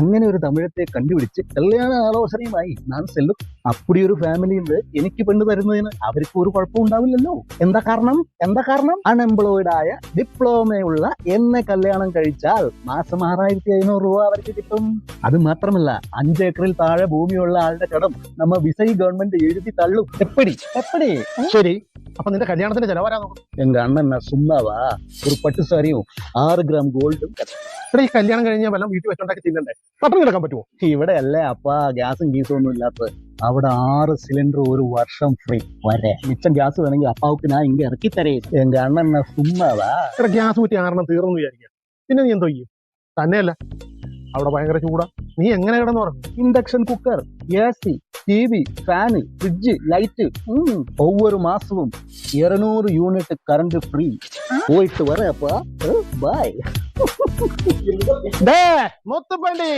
അങ്ങനെ ഒരു തമിഴത്തെ കണ്ടുപിടിച്ച് കല്യാണ ആലോചനയുമായി ഞാൻ ചെല്ലും. അപ്പടി ഒരു ഫാമിലിയിൽ എനിക്ക് പെണ്ണ് തരുന്നതിന് അവർക്ക് ഒരു കുഴപ്പം ഉണ്ടാവില്ലല്ലോ. എന്താ കാരണം അൺഎംപ്ലോയിഡ് ആയ ഡിപ്ലോമയുള്ള എന്നെ കല്യാണം കഴിച്ചാൽ മാസം 6500 രൂപ അവർക്ക് കിട്ടും. അത് മാത്രമല്ല 5 ഏക്കറിൽ താഴെ ഭൂമിയുള്ള ആളുടെ കടം നമ്മ വിസൈ ഗവൺമെന്റ് എഴുതി തള്ളും. എപ്പടി ശരി, അപ്പൊ നിന്റെ കല്യാണത്തിന്റെ ചെലവരാ നോക്കും. എങ്ക അണ്ണൻ സുമ്മാവാ ഒരു പട്ടുസാരിയും 6 ഗ്രാം ഗോൾഡും. ഇവിടെ ഈ കല്യാണം കഴിഞ്ഞാൽ വല്ലതും വീട്ടിൽ വെച്ചോണ്ടാക്കി തിന്നണ്ടേ? പട്ടണം കിടക്കാൻ പറ്റുമോ? ഇവിടെ അല്ലേ അപ്പ ഗ്യാസും ഗീസും ഒന്നും ഇല്ലാത്തത്. അവിടെ 6 സിലിണ്ടർ ഒരു വർഷം ഫ്രീ വരെ. മിച്ചം ഗ്യാസ് വേണമെങ്കിൽ അപ്പാവുക്ക് ഞാൻ ഇങ്ങ ഇറക്കി തരേ. എങ്ക അണ്ണൻ സുമ്മാവാ. ഇവിടെ ഗ്യാസ് കുറ്റി 6 തീർന്നു വിചാരിക്കുക, പിന്നെ നീ എന്തോ ചെയ്യും? തന്നെയല്ല, അവിടെ ഭയങ്കര ചൂടാ, നീ എങ്ങനെ കിടന്നു പറഞ്ഞു? Induction cooker, AC, TV, fan, fridge, light, ഒവ്വൊരു മാസവും 200 യൂണിറ്റ് കറണ്ട് ഫ്രീ. പോയിട്ട് വരാ അപ്പ. ബൈ. മുത്തുപ്പണ്ടി.